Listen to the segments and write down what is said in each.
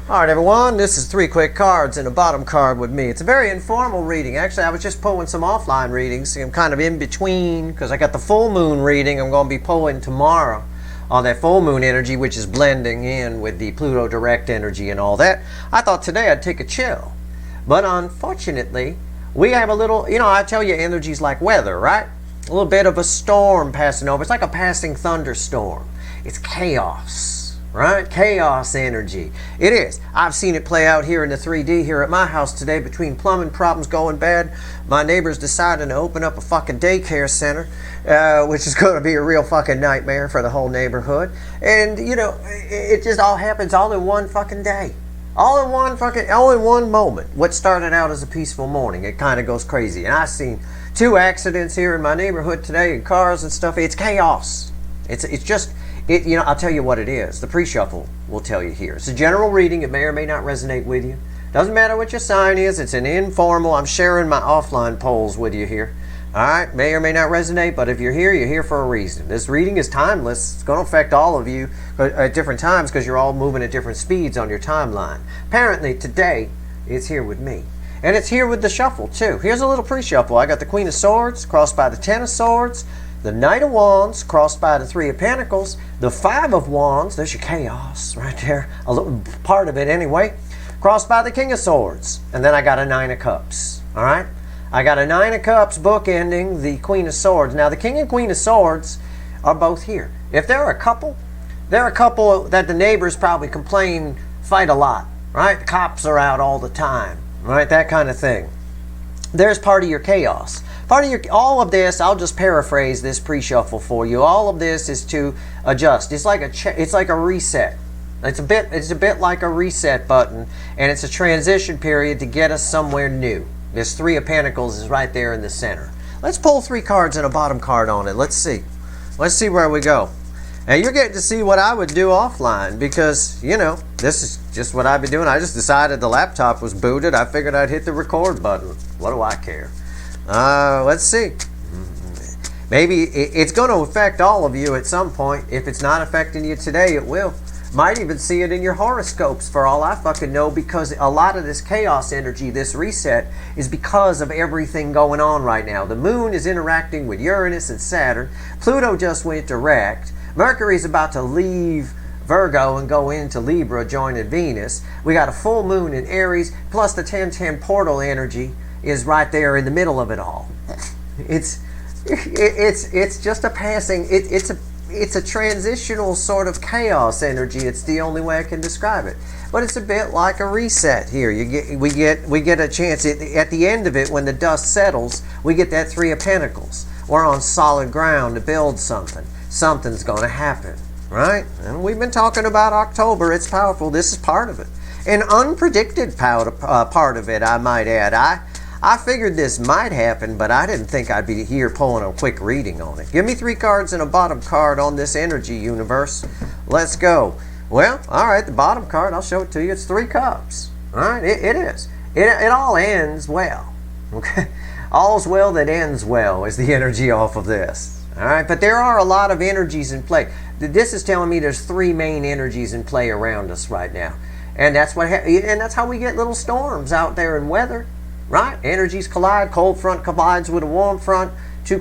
Alright everyone, this is 3 quick cards and a bottom card with me. It's a very informal reading. Actually, I was just pulling some offline readings. I'm kind of in between because I got the full moon reading I'm going to be pulling tomorrow on that full moon energy, which is blending in with the Pluto direct energy and all that. I thought today I'd take a chill. But unfortunately, we have a little, I tell you energy's like weather, right? A little bit of a storm passing over. It's like a passing thunderstorm. It's chaos. Right? Chaos energy. It is. I've seen it play out here in the 3D here at my house today between plumbing problems going bad. My neighbors deciding to open up a fucking daycare center, which is going to be a real fucking nightmare for the whole neighborhood. And, it just all happens all in one fucking day. All in one moment. What started out as a peaceful morning, it kind of goes crazy. And I've seen 2 accidents here in my neighborhood today in cars and stuff. It's chaos. It's just... I'll tell you what it is. The pre-shuffle will tell you here. It's a general reading. It may or may not resonate with you. Doesn't matter what your sign is. It's an informal. I'm sharing my offline polls with you here. Alright? May or may not resonate, but if you're here for a reason. This reading is timeless. It's going to affect all of you at different times because you're all moving at different speeds on your timeline. Apparently, today, it's here with me. And it's here with the shuffle, too. Here's a little pre-shuffle. I got the Queen of Swords crossed by the Ten of Swords, the Knight of Wands crossed by the Three of Pentacles, the Five of Wands, there's your chaos right there, a little part of it anyway, crossed by the King of Swords, and then I got a Nine of Cups, all right? I got a Nine of Cups bookending the Queen of Swords. Now, the King and Queen of Swords are both here. If they're a couple that the neighbors probably complain fight a lot, right? The cops are out all the time, right? That kind of thing. There's part of your chaos. All of this, I'll just paraphrase this pre-shuffle for you. All of this is to adjust. It's like a reset. It's a bit like a reset button, and it's a transition period to get us somewhere new. This Three of Pentacles is right there in the center. Let's pull 3 cards and a bottom card on it. Let's see where we go. Now you're getting to see what I would do offline because, this is just what I've been doing. I just decided the laptop was booted. I figured I'd hit the record button. What do I care? Let's see. Maybe it's going to affect all of you at some point. If it's not affecting you today, it will. Might even see it in your horoscopes for all I fucking know, because a lot of this chaos energy, this reset, is because of everything going on right now. The moon is interacting with Uranus and Saturn. Pluto just went direct. Mercury's about to leave Virgo and go into Libra, joining Venus. We got a full moon in Aries, plus the 10-10 portal energy is right there in the middle of it all. It's just a passing. It's a transitional sort of chaos energy. It's the only way I can describe it. But it's a bit like a reset here. We get a chance at the end of it, when the dust settles. We get that Three of Pentacles. We're on solid ground to build something. Something's going to happen, right? And we've been talking about October. It's powerful. This is part of it. An unpredicted part of it, I might add. I figured this might happen, but I didn't think I'd be here pulling a quick reading on it. Give me 3 cards and a bottom card on this energy universe. Let's go. Well, all right, the bottom card, I'll show it to you. It's 3 cups. All right, it is. It all ends well. Okay, all's well that ends well is the energy off of this. All right, but there are a lot of energies in play. This is telling me there's 3 main energies in play around us right now, and that's how we get little storms out there in weather. Right? Energies collide. Cold front collides with a warm front. Two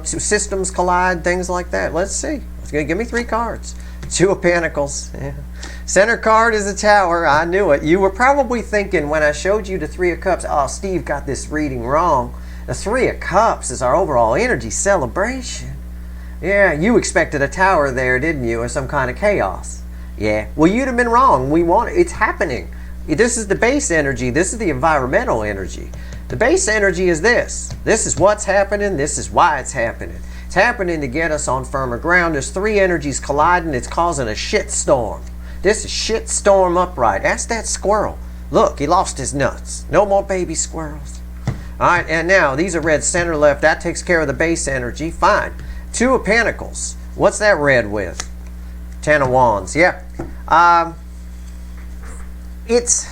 systems collide. Things like that. Let's see. It's going to give me 3 cards. 2 of Pentacles. Yeah. Center card is a Tower. I knew it. You were probably thinking when I showed you the 3 of Cups, oh, Steve got this reading wrong. The 3 of Cups is our overall energy celebration. Yeah, you expected a Tower there, didn't you? Or some kind of chaos. Yeah. Well, you'd have been wrong. It's happening. This is the base energy. This is the environmental energy. The base energy is this. This is what's happening. This is why it's happening. It's happening to get us on firmer ground. There's 3 energies colliding. It's causing a shit storm. This is shit storm upright. Ask that squirrel. Look, he lost his nuts. No more baby squirrels. All right, and now these are red center left. That takes care of the base energy. Fine. 2 of Pentacles. What's that red with? 10 of Wands. Yeah. It's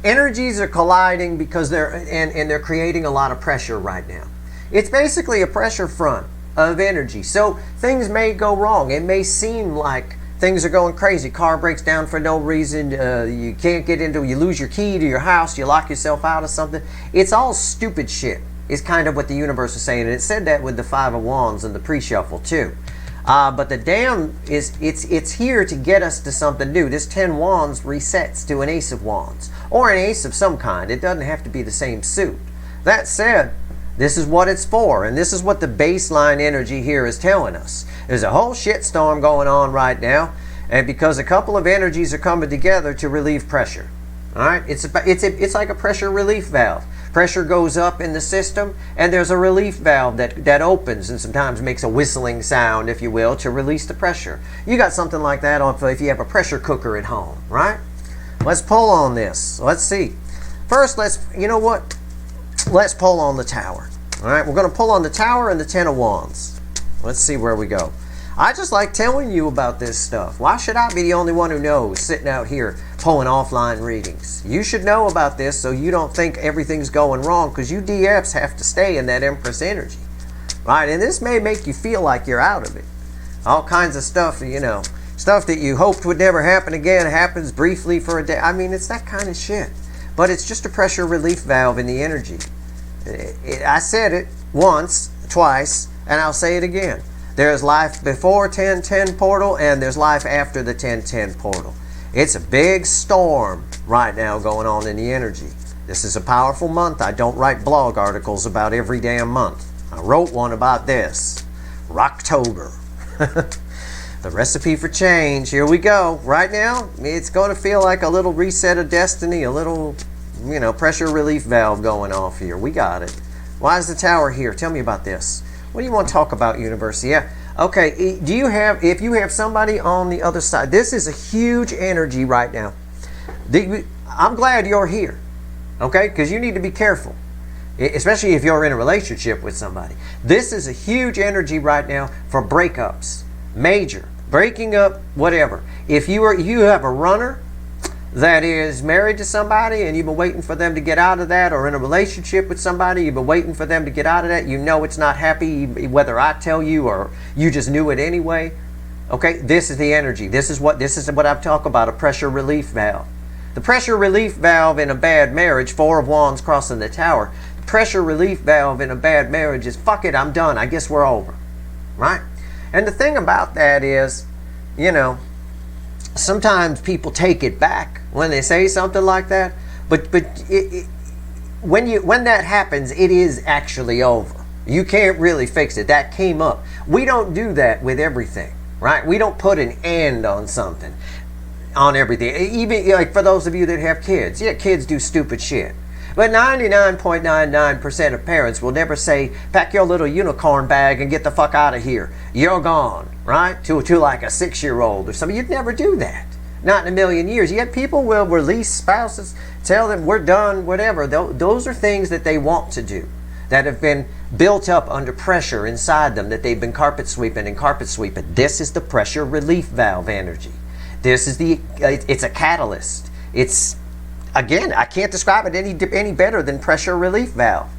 energies are colliding because they're creating a lot of pressure right now. It's basically a pressure front of energy. So things may go wrong. It may seem like things are going crazy. Car breaks down for no reason. You can't get into, you lose your key to your house. You lock yourself out of something. It's all stupid shit is kind of what the universe is saying. And it said that with the Five of Wands and the pre-shuffle too. But the Damned is, it's here to get us to something new. This 10 Wands resets to an Ace of Wands or an Ace of some kind. It doesn't have to be the same suit. That said, this is what it's for, and this is what the baseline energy here is telling us. There's a whole shitstorm going on right now, and because a couple of energies are coming together to relieve pressure. All right, it's like a pressure relief valve. Pressure goes up in the system, and there's a relief valve that opens and sometimes makes a whistling sound, if you will, to release the pressure. You got something like that on if you have a pressure cooker at home, right? Let's pull on this. Let's see. First, you know what? Let's pull on the Tower. All right, we're going to pull on the Tower and the 10 of Wands. Let's see where we go. I just like telling you about this stuff. Why should I be the only one who knows, sitting out here pulling offline readings? You should know about this so you don't think everything's going wrong, because you DFs have to stay in that Empress energy. Right, and this may make you feel like you're out of it. All kinds of stuff, you know, stuff that you hoped would never happen again happens briefly for a day. I mean, it's that kind of shit. But it's just a pressure relief valve in the energy. I said it once, twice, and I'll say it again. There's life before 1010 portal, and there's life after the 1010 portal. It's a big storm right now going on in the energy. This is a powerful month. I don't write blog articles about every damn month. I wrote one about this. Rocktober. The recipe for change. Here we go. Right now, it's going to feel like a little reset of destiny, a little, you know, pressure relief valve going off here. We got it. Why is the Tower here? Tell me about this. What do you want to talk about, universe? Yeah. Okay. If you have somebody on the other side, this is a huge energy right now. I'm glad you're here. Okay? Because you need to be careful. Especially if you're in a relationship with somebody. This is a huge energy right now for breakups. Major. Breaking up, whatever. If you have a runner that is married to somebody and you've been waiting for them to get out of that, or in a relationship with somebody, you've been waiting for them to get out of that, you know it's not happy, whether I tell you or you just knew it anyway. Okay, this is the energy. This is what I'm talking about, a pressure relief valve. The pressure relief valve in a bad marriage, 4 of Wands crossing the Tower, the pressure relief valve in a bad marriage is, fuck it, I'm done, I guess we're over. Right? And the thing about that is, you know, sometimes people take it back when they say something like that, but when that happens, it is actually over. You can't really fix it. That came up. We don't do that with everything, right? We don't put an end on something, on everything. Even like for those of you that have kids, yeah, kids do stupid shit. But 99.99% of parents will never say, pack your little unicorn bag and get the fuck out of here. You're gone, right? To like a 6-year-old or something. You'd never do that. Not in a million years. Yet people will release spouses, tell them we're done, whatever. Those are things that they want to do, that have been built up under pressure inside them, that they've been carpet sweeping and carpet sweeping. This is the pressure relief valve energy. This is it's a catalyst. It's, again, I can't describe it any better than pressure relief valve.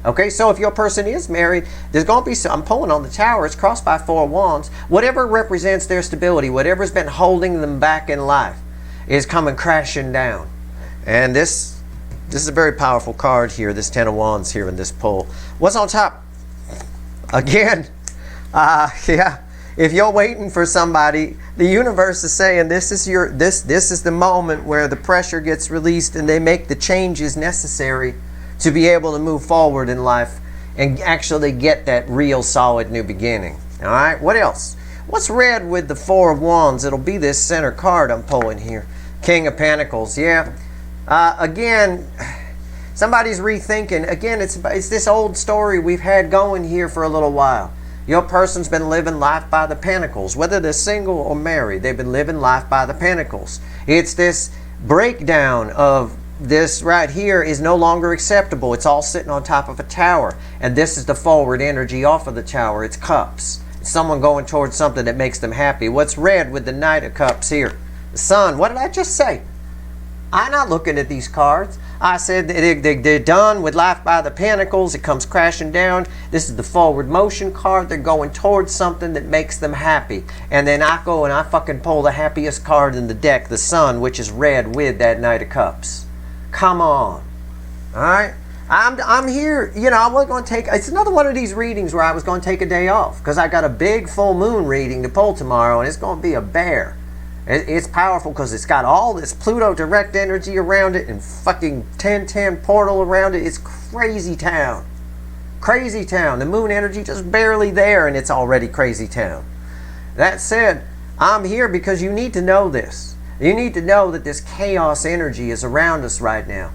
Okay, so if your person is married, there's going to be some, I'm pulling on the Tower, it's crossed by 4 of Wands. Whatever represents their stability, whatever's been holding them back in life is coming crashing down. And this is a very powerful card here, this 10 of Wands here in this pull. What's on top? Again, yeah, if you're waiting for somebody, the universe is saying this is the moment where the pressure gets released and they make the changes necessary to be able to move forward in life and actually get that real solid new beginning. All right, what else? What's red with the 4 of Wands? It'll be this center card I'm pulling here. King of Pentacles, yeah. Again, somebody's rethinking. Again, it's this old story we've had going here for a little while. Your person's been living life by the Pentacles. Whether they're single or married, they've been living life by the Pentacles. It's this breakdown of this right here is no longer acceptable. It's all sitting on top of a tower. And this is the forward energy off of the Tower. It's Cups. It's someone going towards something that makes them happy. What's red with the Knight of Cups here? The Sun. What did I just say? I'm not looking at these cards. I said they're done with Life by the Pentacles. It comes crashing down. This is the forward motion card. They're going towards something that makes them happy. And then I go and I fucking pull the happiest card in the deck, the Sun, which is red with that Knight of Cups. Come on. All right? I'm here. You know, I was going to take, it's another one of these readings where I was going to take a day off because I got a big full moon reading to pull tomorrow, and it's going to be a bear. It's powerful because it's got all this Pluto direct energy around it and fucking 1010 portal around it. It's crazy town. Crazy town. The moon energy just barely there and it's already crazy town. That said, I'm here because you need to know this. You need to know that this chaos energy is around us right now.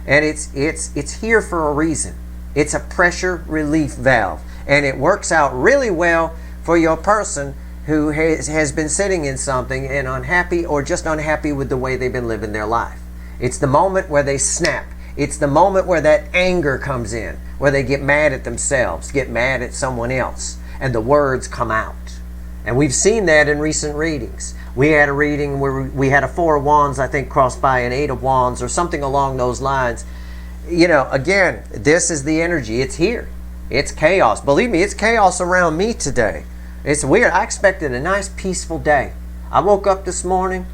And it's here for a reason. It's a pressure relief valve. And it works out really well for your person who has been sitting in something and unhappy or just unhappy with the way they've been living their life. It's the moment where they snap. It's the moment where that anger comes in, where they get mad at themselves, get mad at someone else, and the words come out. And we've seen that in recent readings. We had a reading where we had a 4 of Wands, I think, crossed by an 8 of Wands or something along those lines. You know, again, this is the energy. It's here. It's chaos. Believe me, it's chaos around me today. It's weird. I expected a nice, peaceful day. I woke up this morning,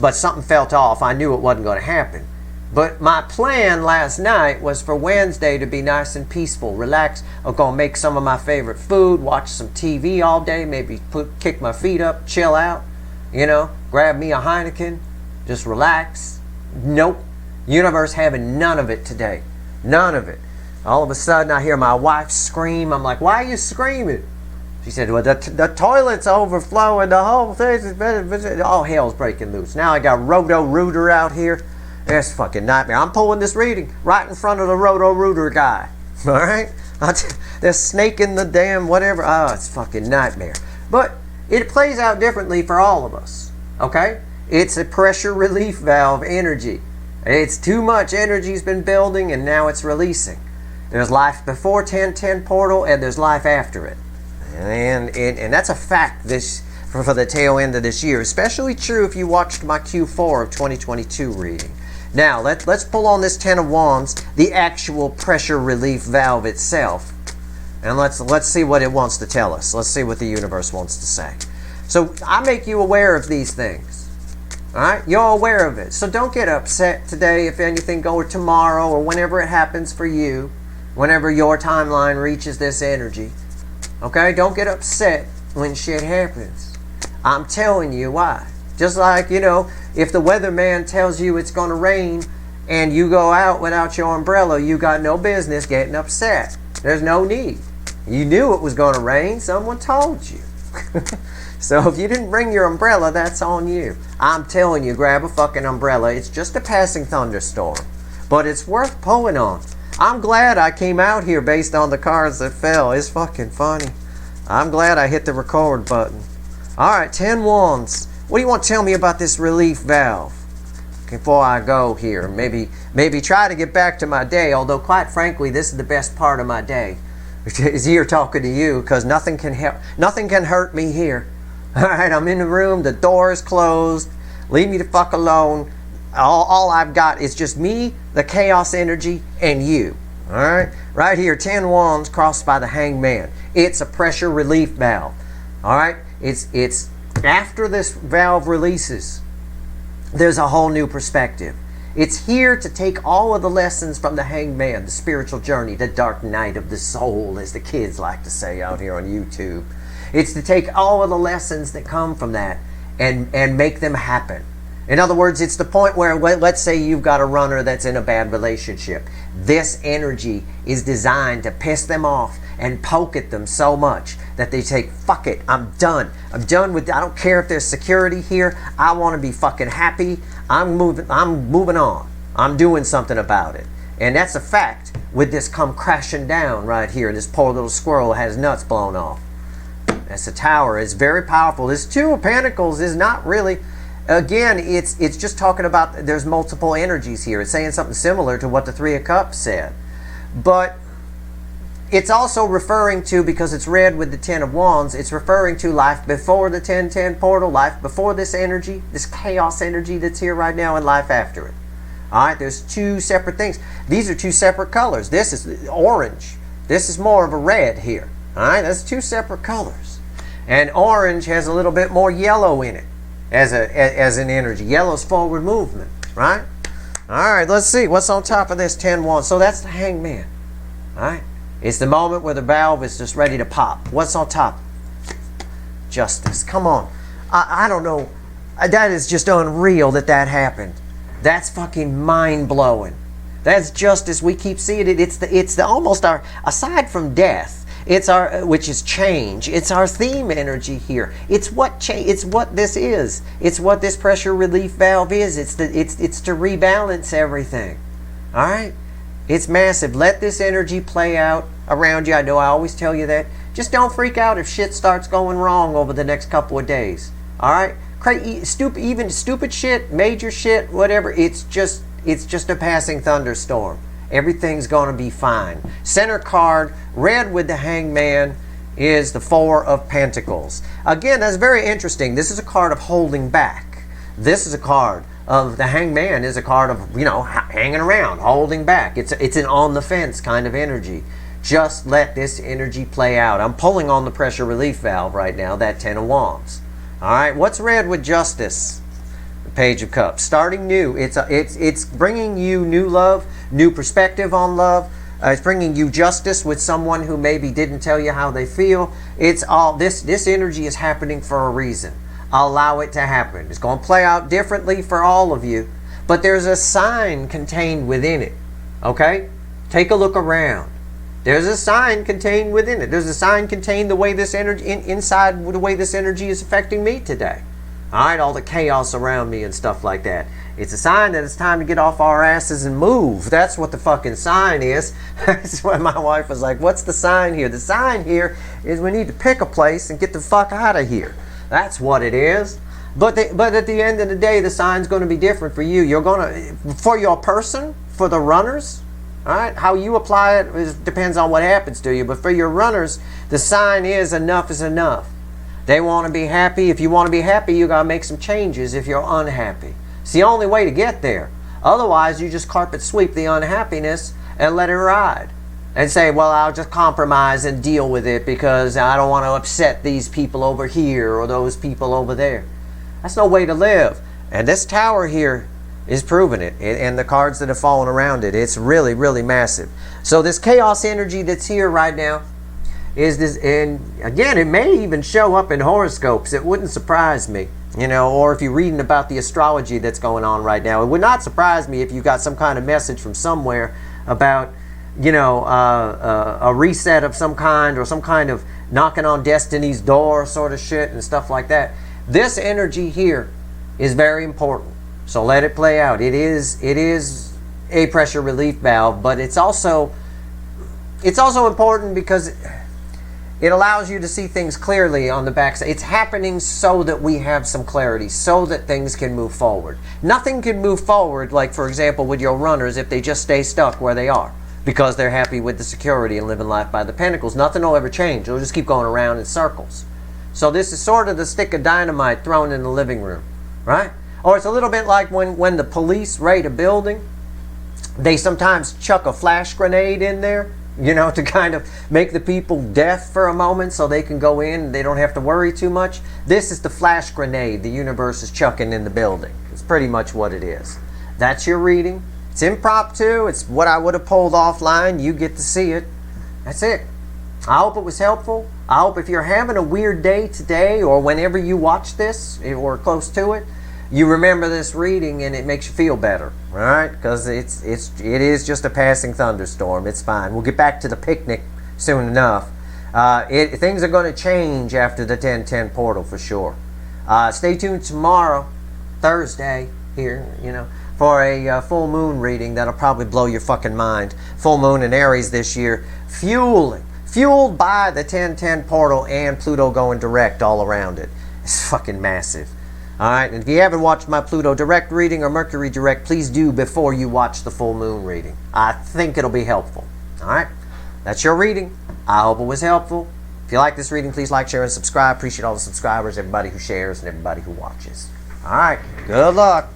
but something felt off. I knew it wasn't going to happen. But my plan last night was for Wednesday to be nice and peaceful, relax. I'm going to make some of my favorite food, watch some TV all day, maybe kick my feet up, chill out, you know, grab me a Heineken, just relax. Nope. Universe having none of it today. None of it. All of a sudden I hear my wife scream. I'm like, why are you screaming? She said, well, the toilet's overflowing, the whole thing, all hell's breaking loose. Now I got Roto-Rooter out here. That's a fucking nightmare. I'm pulling this reading right in front of the Roto-Rooter guy. All right? They're snaking the damn whatever. Oh, it's fucking nightmare. But it plays out differently for all of us. Okay? It's a pressure relief valve energy. It's too much energy's been building and now it's releasing. There's life before 1010 portal and there's life after it. And that's a fact for the tail end of this year. Especially true if you watched my Q4 of 2022 reading. Now, let's pull on this 10 of Wands, the actual pressure relief valve itself. And let's see what it wants to tell us. Let's see what the universe wants to say. So I make you aware of these things. All right? You're aware of it. So don't get upset today if anything, or tomorrow, or whenever it happens for you, whenever your timeline reaches this energy. Okay? Don't get upset when shit happens. I'm telling you why. Just like, you know, if the weatherman tells you it's going to rain and you go out without your umbrella, you got no business getting upset. There's no need. You knew it was going to rain. Someone told you. So if you didn't bring your umbrella, that's on you. I'm telling you, grab a fucking umbrella. It's just a passing thunderstorm. But it's worth pulling on. I'm glad I came out here based on the cards that fell. It's fucking funny. I'm glad I hit the record button. All right, 10 Wands. What do you want to tell me about this relief valve? Before I go here, maybe try to get back to my day, although quite frankly, this is the best part of my day. Is here talking to you, because nothing can hurt me here. All right, I'm in the room, the door is closed, leave me the fuck alone. All I've got is just me, the chaos energy, and you. All right, right here, 10 Wands crossed by the Hangman. It's a pressure relief valve. All right, it's after this valve releases, there's a whole new perspective. It's here to take all of the lessons from the Hangman, the spiritual journey, the dark night of the soul, as the kids like to say out here on YouTube. It's to take all of the lessons that come from that and make them happen. In other words, it's the point where, let's say you've got a runner that's in a bad relationship. This energy is designed to piss them off and poke at them so much that they say, fuck it, I'm done. I'm done with, I don't care if there's security here. I want to be fucking happy. I'm moving on. I'm doing something about it. And that's a fact with this come crashing down right here. This poor little squirrel has nuts blown off. That's the Tower. It's very powerful. This 2 of Pentacles is not really, again, it's just talking about there's multiple energies here. It's saying something similar to what the 3 of Cups said. But it's also referring to, because it's red with the 10 of Wands, it's referring to life before the 1010 portal, life before this energy, this chaos energy that's here right now, and life after it. All right, there's two separate things. These are two separate colors. This is orange. This is more of a red here. All right, that's two separate colors. And orange has a little bit more yellow in it as an energy. Yellow's forward movement, right? All right, let's see what's on top of this 10-1. So that's the hangman. All right, it's the moment where the valve is just ready to pop. What's on top? Justice. Come on. I don't know. That is just unreal that happened. That's fucking mind-blowing. That's justice. We keep seeing it. It's the almost our, aside from death, it's our, which is change. It's our theme energy here. It's what this is. It's what this pressure relief valve is. It's to rebalance everything. All right? It's massive. Let this energy play out around you. I know I always tell you that. Just don't freak out if shit starts going wrong over the next couple of days. All right? Even stupid shit, major shit, whatever. It's just a passing thunderstorm. Everything's going to be fine. Center card, red with the hangman, is the Four of Pentacles. Again, that's very interesting. This is a card of holding back. This is a card of the hangman is a card of, you know, hanging around, holding back. It's an on the fence kind of energy. Just let this energy play out. I'm pulling on the pressure relief valve right now, that 10 of Wands. All right, what's red with justice? The Page of Cups. Starting new. It's bringing you new love, new perspective on love. It's bringing you justice with someone who maybe didn't tell you how they feel. It's all this energy is happening for a reason. Allow it to happen. It's going to play out differently for all of you, but there's a sign contained within it. Okay? Take a look around. There's a sign contained within it. There's a sign contained the way this energy inside the way this energy is affecting me today. All right, all the chaos around me and stuff like that. It's a sign that it's time to get off our asses and move. That's what the fucking sign is. That's why my wife was like, "What's the sign here?" The sign here is we need to pick a place and get the fuck out of here. That's what it is. But at the end of the day, the sign's going to be different for you. You're going to, for your person, for the runners. All right, how you apply it depends on what happens to you. But for your runners, the sign is enough is enough. They want to be happy. If you want to be happy, you got to make some changes if you're unhappy. It's the only way to get there. Otherwise, you just carpet sweep the unhappiness and let it ride. And say, well, I'll just compromise and deal with it because I don't want to upset these people over here or those people over there. That's no way to live. And this tower here is proving it, and the cards that have fallen around it. It's really, really massive. So this chaos energy that's here right now is this, and again, it may even show up in horoscopes. It wouldn't surprise me, you know, or if you're reading about the astrology that's going on right now. It would not surprise me if you got some kind of message from somewhere about, you know, a reset of some kind or some kind of knocking on destiny's door sort of shit and stuff like that. This energy here is very important. So let it play out. It is a pressure relief valve, but it's also important because it allows you to see things clearly on the backside. It's happening so that we have some clarity, so that things can move forward. Nothing can move forward, like for example with your runners, if they just stay stuck where they are because they're happy with the security and living life by the Pentacles. Nothing will ever change. It'll just keep going around in circles. So this is sort of the stick of dynamite thrown in the living room, right? Or it's a little bit like when the police raid a building, they sometimes chuck a flash grenade in there, you know, to kind of make the people deaf for a moment so they can go in and they don't have to worry too much. This is the flash grenade the universe is chucking in the building. It's pretty much what it is. That's your reading. It's impromptu. It's what I would have pulled offline. You get to see it. That's it. I hope it was helpful. I hope if you're having a weird day today or whenever you watch this or close to it, you remember this reading and it makes you feel better, all right? Because it is just a passing thunderstorm. It's fine. We'll get back to the picnic soon enough. Things are going to change after the 10-10 portal for sure. Stay tuned tomorrow, Thursday, here, you know, for a full moon reading that'll probably blow your fucking mind. Full moon in Aries this year, fueled by the 10-10 portal and Pluto going direct all around it. It's fucking massive. All right, and if you haven't watched my Pluto direct reading or Mercury direct, please do before you watch the full moon reading. I think it'll be helpful. All right, that's your reading. I hope it was helpful. If you like this reading, please like, share, and subscribe. Appreciate all the subscribers, everybody who shares, and everybody who watches. All right, good luck.